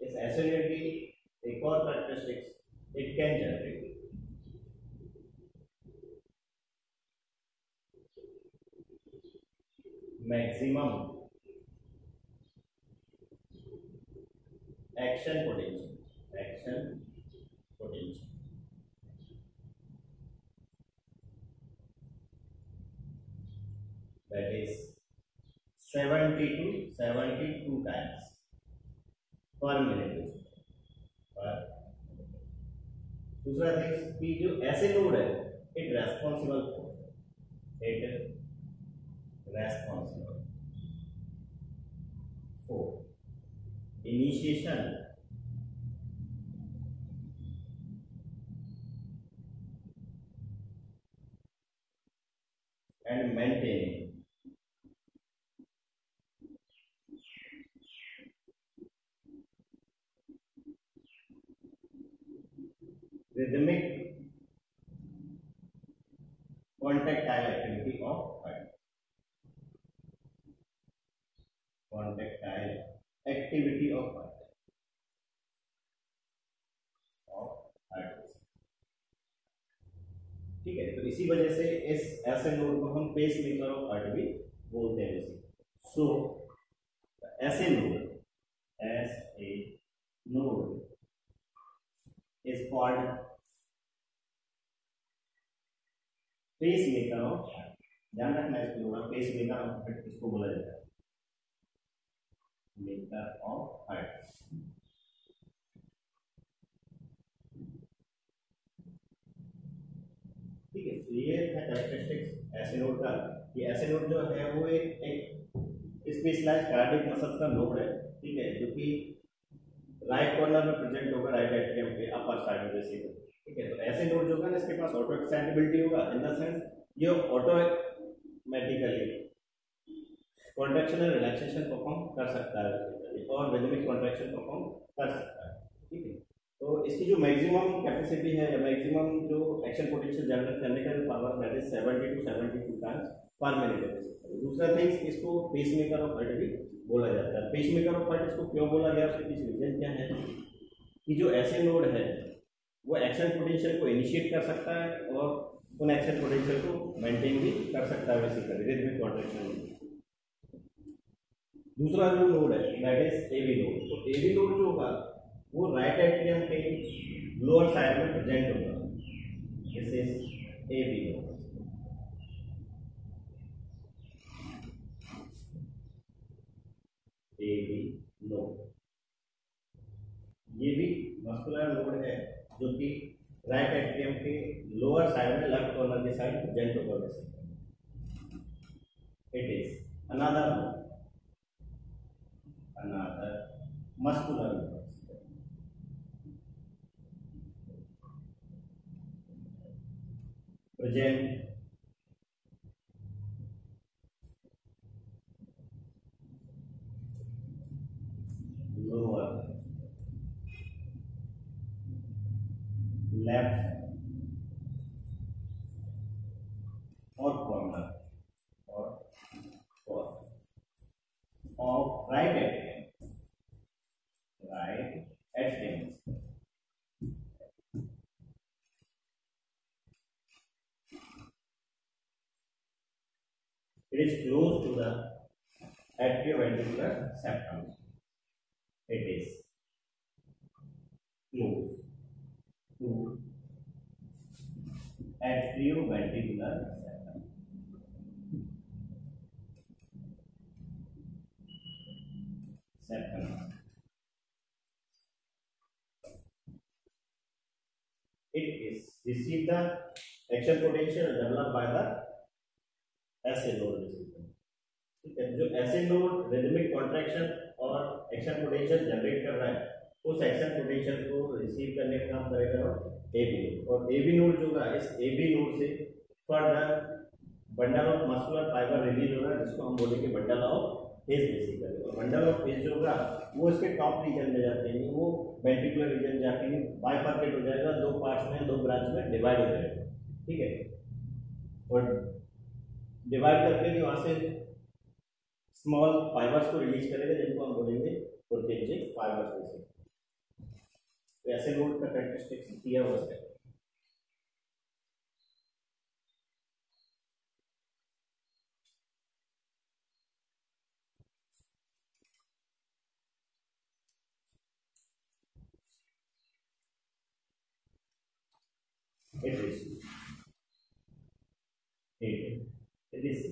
इस एसिड की एक और characteristics it can generate maximum action potential that is 70 to 72 times per minute पर। दूसरा थिंग कि जो ऐसे नोड है it responsible for initiation and maintaining rhythmic contractile activity of heart. Contractile activity of heart. ठीक है, तो इसी वजह से इस ऐसे नोड को हम पेस मेकर ऑफ हार्ट भी बोलते हैं इसे। So SA node S A node is called pacemaker of heart. ध्यान रखना है इसको, पेस मेकर ऑफ हार्ट किसको बोला जाता है? Maker of heart. ठीक है, तो ये है कैरेक्टरिस्टिक्स ऐसे नोड का। ये ऐसे नोड जो है वो एक स्पेशलाइज्ड कार्डियक मसल्स का नोड है, ठीक है, जो कि राइट कॉर्नर में प्रेजेंट होगा, राइट एट्रियम के अपर साइड में जैसे। ठीक है, तो ऐसे नोड जो होगा ना, इसके पास ऑटो एक्साइटेबिलिटी होगा, इन द सेंस ये ऑटोमेटिकली कॉन्ट्रैक्शन और रिलैक्सेशन परफॉर्म कर सकता है और रिदमिक कॉन्ट्रैक्शन परफॉर्म कर सकता है। ठीक है, तो इसकी जो मैक्सिमम कैपेसिटी है या मैक्सिमम जो एक्शन पोटेंशियल जनरेट करने का जो power that is 70 to 72 times पर मिनट है। दूसरा थिंग्स, इसको पेसमेकर ऑफ हार्ट भी बोला जाता है। पेसमेकर ऑफ हार्ट इसको क्यों बोला गया, उसके पीछे रीजन क्या है कि जो ऐसे नोड है वो एक्शन पोटेंशियल को इनिशिएट कर सकता है और उन एक्शन पोटेंशियल को मेंटेन भी कर सकता है बेसिकली रिदमिक कॉन्ट्रैक्शन में। दूसरा जो नोड है दैट इज एवी नोड। तो एवी नोड जो होगा वो राइट एट्रियम के लोअर साइड में प्रेजेंट होगा। This is AV node. AV node ये भी मस्कुलर नोड है जो कि राइट एट्रियम के लोअर साइड में लेफ्ट कॉर्नर के साइड प्रेजेंट होगा। It is another muscular nerves present lower left or corner or of right atrium. Right atrium. It is close to the atrioventricular septum. It is close to atrioventricular septum. It is receive the action potential developed by the ऐसे नोड रिसीवर। ठीक है, जो ऐसे नोड रिदमिक कॉन्ट्रैक्शन और एक्शन पोटेंशियल जनरेट कर रहा है उस एक्शन पोटेंशियल को रिसीव करने का काम करेगा एबी नोड। और एबी नोड जो है इस एबी नोड से further bundle of muscular fibre release हो रहा है जिसको हम बोलेंगे बंडल ऑफ फेस बेसिकली। और बंडल ऑफ फेस जो होगा वो इसके टॉप रीजन में जाते हैं, वो वेंट्रिकुलर रीजन जाके बाइफर्केट हो जाएगा, दो पार्ट्स में दो ब्रांच में डिवाइड हो जाएगा। ठीक है, और डिवाइड करके वहां से स्मॉल फाइबर्स को रिलीज करेगा जिनको हम बोलेंगे प्रोटेंजिक फाइबर्स। तो ऐसे नोड का कैरेक्टरिस्टिक्स क्लियर हो सकता है। It is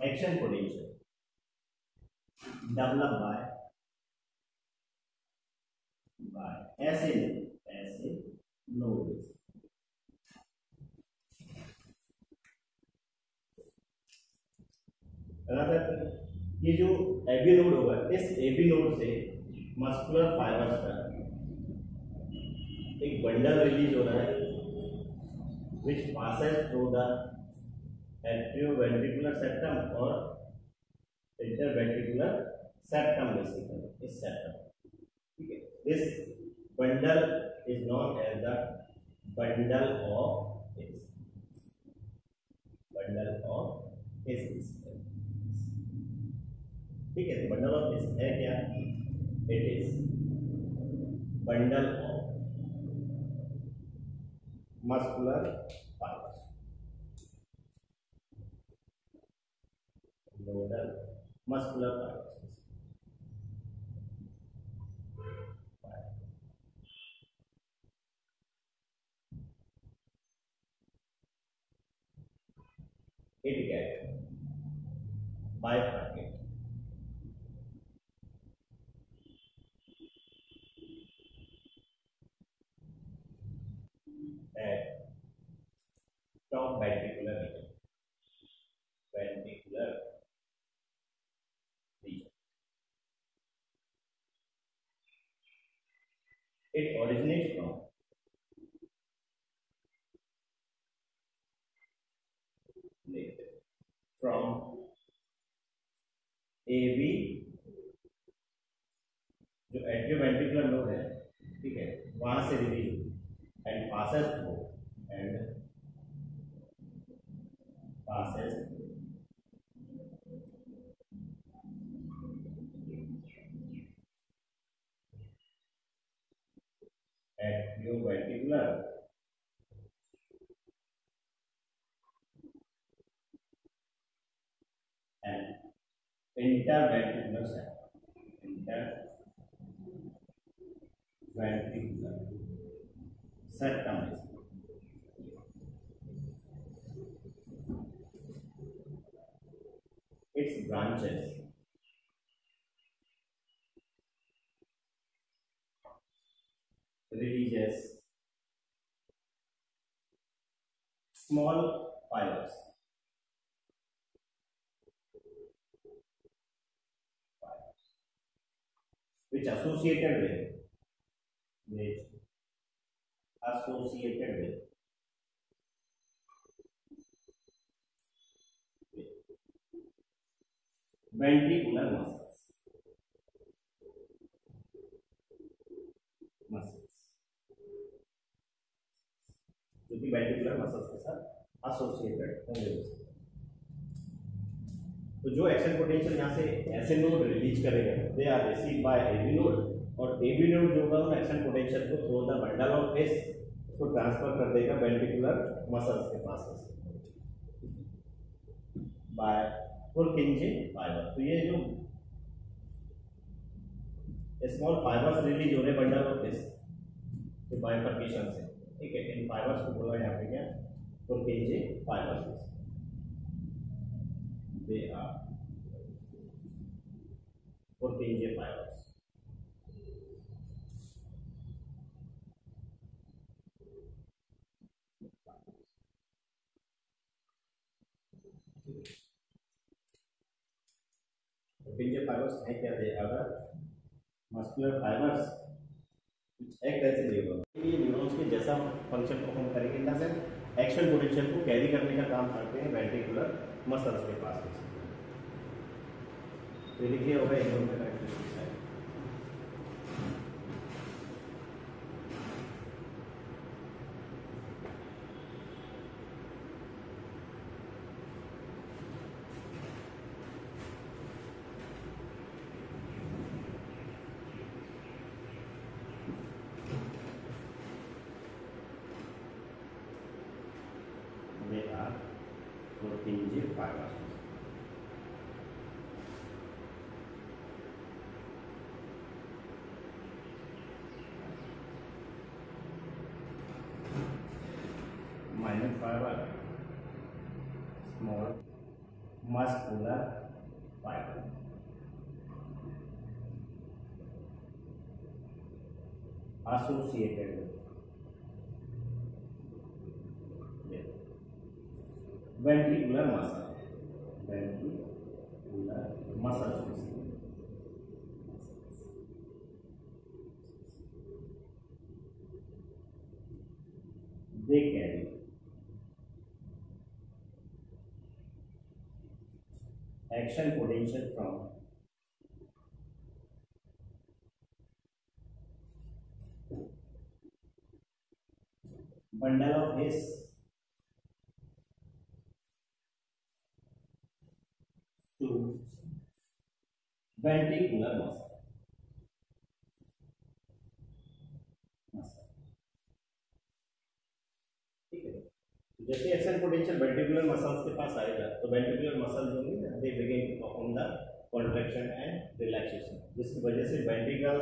action potential developed by ऐसे nodes। ये जो एबी नोड होगा इस एबी नोड से मस्कुलर फाइबर्स का एक बंडल रिलीज हो रहा है which passes through the atrioventricular septum और interventricular septum basically इस septum। ठीक है, इस bundle is known as the bundle of his. Bundle of हिस, ठीक है। तो बंडल ऑफ हिस है क्या? It is bundle of muscular fibres, nodal muscular fibres. It get bifurcate at top ventricular region. Ventricular region. It originates from AB, जो एट्रियोवेंट्रिकुलर नोड है, ठीक है, वहां से release and passes through atrioventricular and interventricular septum. Its branches releases small fibers which associated with ventricular muscles जो कि वेंट्रिकुलर मसल्स के साथ एसोसिएटेड होंगे। तो जो एक्शन पोटेंशियल यहाँ से ऐसे नोड रिलीज करेगा they are receive by AV node, और एबी नोड जो होगा वो एक्शन पोटेंशियल को through the bundle of His उसको ट्रांसफर कर देगा वेंट्रिकुलर मसल्स के पास बाय पुरकिंजे फाइबर। तो ये जो स्मॉल फाइबर्स रिलीज हो रहे बंडल ऑफ हिस के बाइफर्केशन से, ठीक है, इन फाइबर्स को बोला यहाँ पे क्या? पुरकिंजे fibres. They are Purkinje fibers. Purkinje fibers है क्या? They are the muscular fibers which act as a lever. ये न्यूरॉन्स के जैसा फंक्शन परफॉर्म करेंगे, ना सिर्फ एक्शन पोटेंशियल को कैरी करने का काम करते हैं वेंट्रिकुलर मसल्स के पास। ये लिखिए होगा Purkinje fibers. Minor fiber, small muscular fiber. Associated with ventricular muscle, ventricular muscles. They carry action potential from bundle of his to ventricular muscle. ठीक है, जैसे एक्शन पोटेंशियल वेंट्रिकुलर मसल्स के पास आएगा तो वेंट्रिकुलर मसल जो होंगे they begin to perform the contraction and relaxation, जिसकी वजह से वेंट्रिकल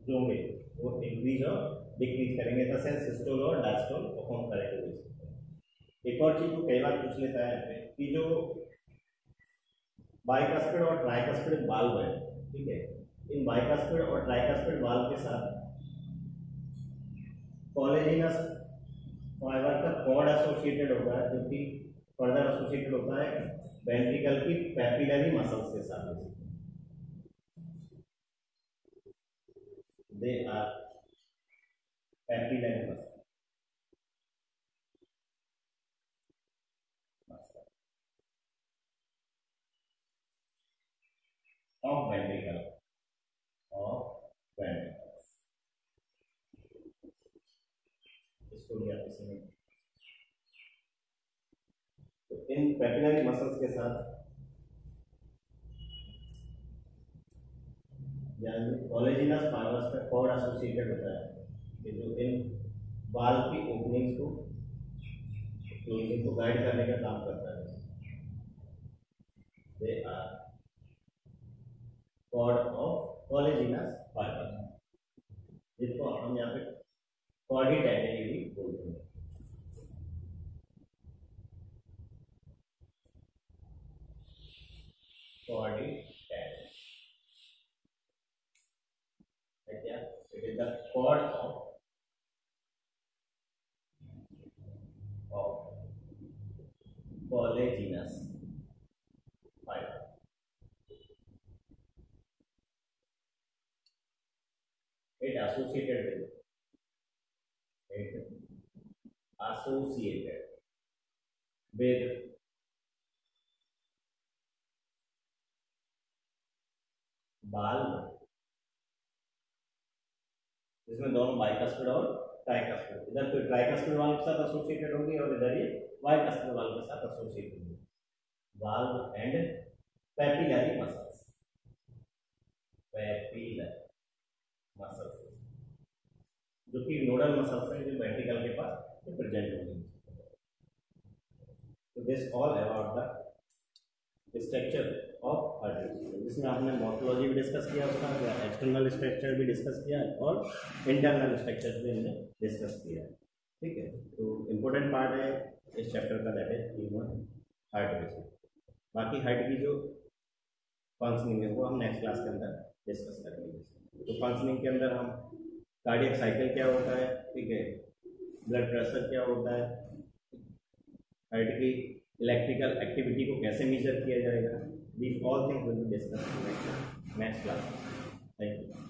जो होंगे वो इंक्रीज और डिक्रीज करेंगे, द सेंस सिस्टोल और डायस्टोल परफॉर्म करेंगे। एक और चीज को कई बार पूछ लेता है कि जो बाइकस्पिड और ट्राइकस्पिड वाल्व है, ठीक है, इन बाइकस्पिड और ट्राइकस्पिड वाल्व के साथ कोलेजिनस फाइबर का कॉर्ड एसोसिएटेड होता है, जो कि फर्दर एसोसिएटेड होता है वेंट्रिकल की पैपिलरी मसल्स के साथ। They are papillary muscle of ventricle इसको भी आप इसमें तो इन पैपिलरी मसल्स के साथ कोलेजिनस फाइबर्स का कॉर्ड एसोसिएटेड होता है, कि जो इन वाल्व की ओपनिंग्स को क्लोजिंग को गाइड करने का काम करता है। They are chord of collagenous fibre, जिसको हम यहाँ पे कॉर्डी टेंडनी बोलते हैं। कॉर्डी क्या, it is the chord of collagenous fibre. It associated with valve, इसमें दोनों बाइकस्पिड और ट्राइकस्पिड, इधर तो ट्राइकस्पिड वाल्व के साथ एसोसिएटेड होगी और इधर ये बाइकस्पिड वाल्व के साथ एसोसिएटेड होगी। Valve and papillary muscles, papillary muscles जो कि नोडल मसल्स हैं जो वेंट्रिकल के पास प्रेजेंट होंगे। तो this all about the structure of heart, जिसमें आपने मॉर्फोलॉजी भी डिस्कस किया उसका, एक्सटर्नल स्ट्रक्चर भी डिस्कस किया और इंटरनल स्ट्रक्चर भी हमने डिस्कस किया। ठीक है, तो इम्पोर्टेंट पार्ट है इस चैप्टर का, that is human heart basis. बाकी हार्ट की जो फंक्शनिंग है वो हम नेक्स्ट क्लास के अंदर डिस्कस करेंगे। तो फंक्शनिंग के अंदर हम कार्डियक साइकिल क्या होता है, ठीक है, ब्लड प्रेशर क्या होता है, हार्ट की इलेक्ट्रिकल एक्टिविटी को कैसे मेजर किया जाएगा, these all things will be discussed in next class. Thank you.